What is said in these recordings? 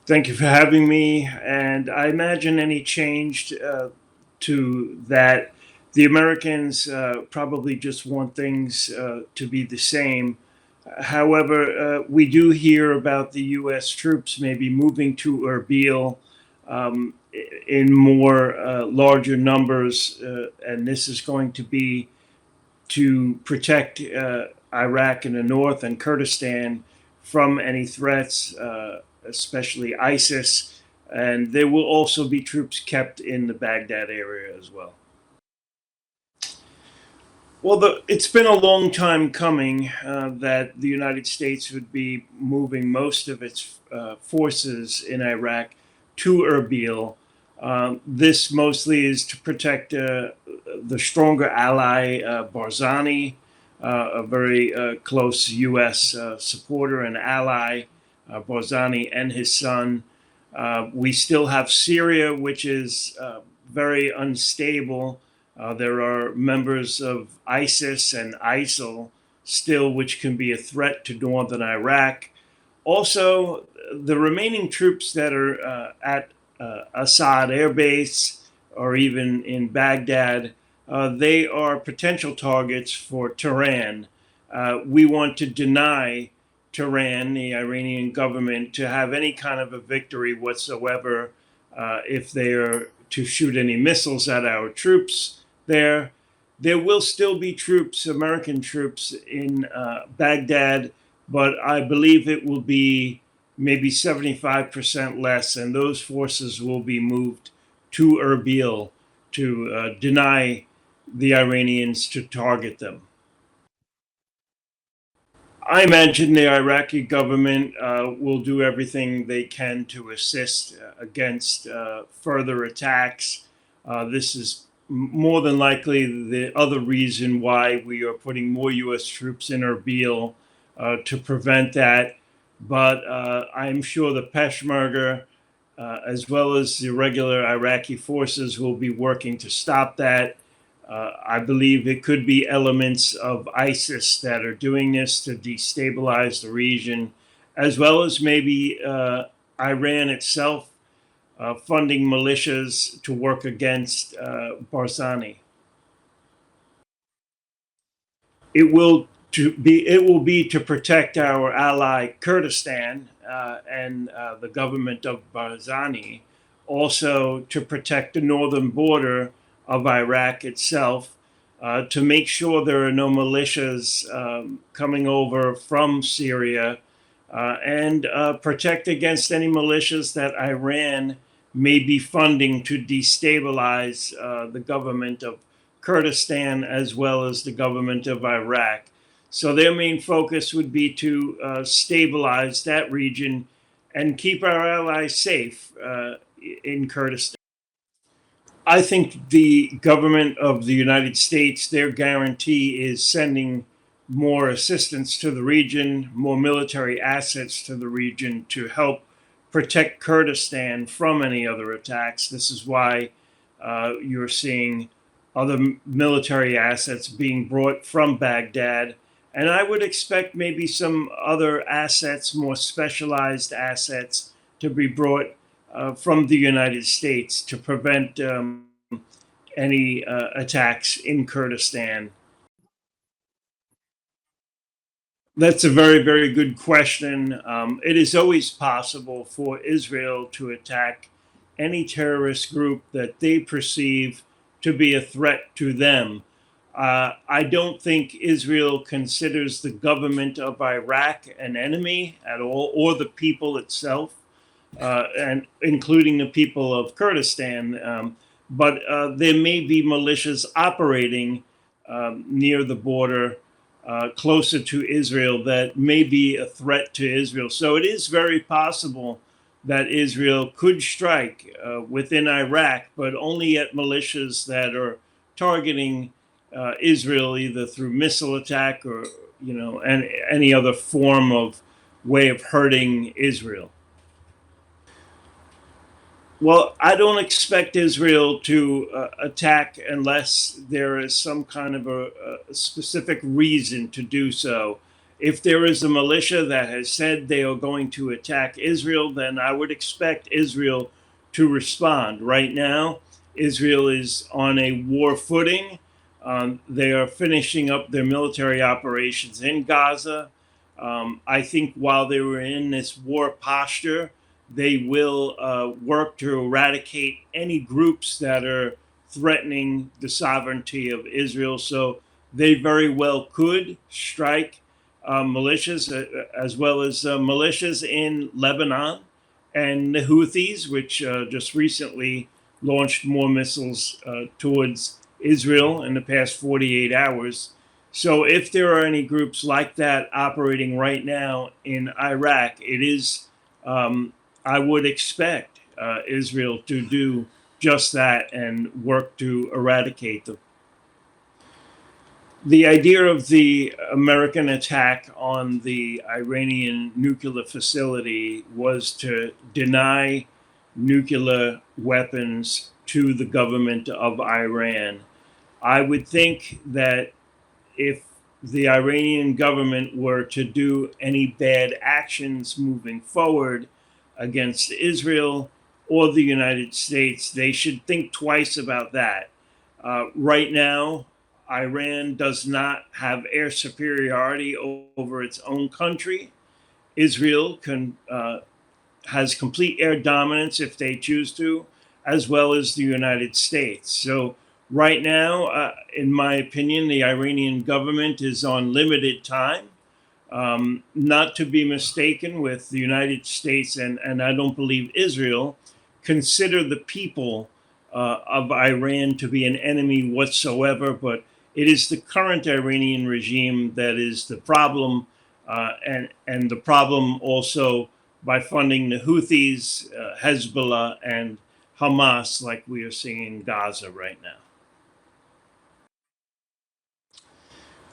Thank you for having me. And I imagine any change to that, the Americans probably just want things to be the same. However, we do hear about the U.S. troops maybe moving to Erbil in more larger numbers, and this is going to be to protect Iraq in the north and Kurdistan from any threats, especially ISIS. And there will also be troops kept in the Baghdad area as well. Well, it's been a long time coming that the United States would be moving most of its forces in Iraq to Erbil. This mostly is to protect the stronger ally, Barzani, a very close U.S. Supporter and ally, Barzani and his son. We still have Syria, which is very unstable. There are members of ISIS and ISIL still, which can be a threat to northern Iraq. Also, the remaining troops that are at Assad Air Base or even in Baghdad, they are potential targets for Tehran. We want to deny Tehran, the Iranian government, to have any kind of a victory whatsoever if they are to shoot any missiles at our troops there. There will still be troops, American troops, in Baghdad, but I believe it will be maybe 75% less, and those forces will be moved to Erbil to deny the Iranians to target them. I imagine the Iraqi government will do everything they can to assist against further attacks. This is more than likely the other reason why we are putting more U.S. troops in Erbil to prevent that. But I'm sure the Peshmerga, as well as the regular Iraqi forces, will be working to stop that. I believe it could be elements of ISIS that are doing this to destabilize the region, as well as maybe Iran itself funding militias to work against Barzani. It will be to protect our ally Kurdistan and the government of Barzani, also to protect the northern border of Iraq itself, to make sure there are no militias coming over from Syria, and protect against any militias that Iran may be funding to destabilize the government of Kurdistan as well as the government of Iraq. So their main focus would be to stabilize that region and keep our allies safe in Kurdistan. I think the government of the United States, their guarantee is sending more assistance to the region, more military assets to the region to help protect Kurdistan from any other attacks. This is why you're seeing other military assets being brought from Baghdad. And I would expect maybe some other assets, more specialized assets, to be brought from the United States to prevent any attacks in Kurdistan. That's a very, very good question. It is always possible for Israel to attack any terrorist group that they perceive to be a threat to them. I don't think Israel considers the government of Iraq an enemy at all, or the people itself, and including the people of Kurdistan. But there may be militias operating near the border, closer to Israel, that may be a threat to Israel. So it is very possible that Israel could strike within Iraq, but only at militias that are targeting Israel either through missile attack or any other form of way of hurting Israel. Well, I don't expect Israel to attack unless there is some kind of a specific reason to do so. If there is a militia that has said they are going to attack Israel, then I would expect Israel to respond. Right now, Israel is on a war footing. They are finishing up their military operations in Gaza. I think while they were in this war posture, they will work to eradicate any groups that are threatening the sovereignty of Israel. So they very well could strike militias, as well as militias in Lebanon and the Houthis, which just recently launched more missiles towards Israel in the past 48 hours. So, if there are any groups like that operating right now in Iraq, it is, I would expect Israel to do just that and work to eradicate them. The idea of the American attack on the Iranian nuclear facility was to deny nuclear weapons to the government of Iran. I would think that if the Iranian government were to do any bad actions moving forward against Israel or the United States, they should think twice about that. Right now, Iran does not have air superiority over its own country. Israel has complete air dominance if they choose to, as well as the United States. So, right now, in my opinion, the Iranian government is on limited time, not to be mistaken with the United States, and I don't believe Israel consider the people of Iran to be an enemy whatsoever, but it is the current Iranian regime that is the problem, and the problem also by funding the Houthis, Hezbollah, and Hamas, like we are seeing in Gaza right now.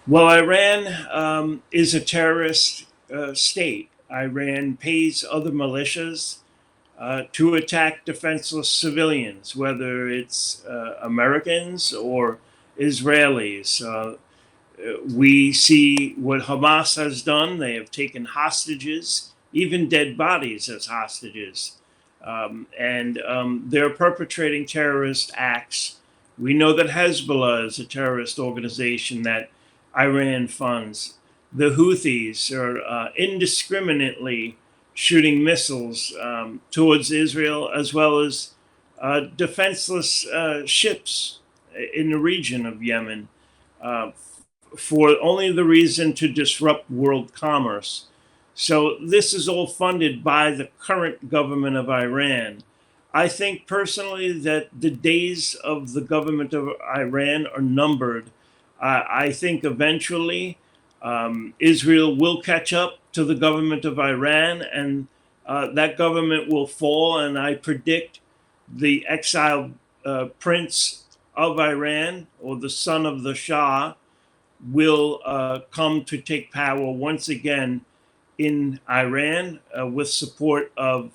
Well, Iran is a terrorist state. Iran pays other militias to attack defenseless civilians, whether it's Americans or Israelis. We see what Hamas has done. They have taken hostages, even dead bodies as hostages. And they're perpetrating terrorist acts. We know that Hezbollah is a terrorist organization that Iran funds. The Houthis are indiscriminately shooting missiles towards Israel, as well as defenseless ships in the region of Yemen, uh, for only the reason to disrupt world commerce. So this is all funded by the current government of Iran. I think personally that the days of the government of Iran are numbered. I think eventually Israel will catch up to the government of Iran, and that government will fall. And I predict the exiled prince of Iran, or the son of the Shah, will come to take power once again in Iran with support of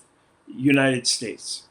United States.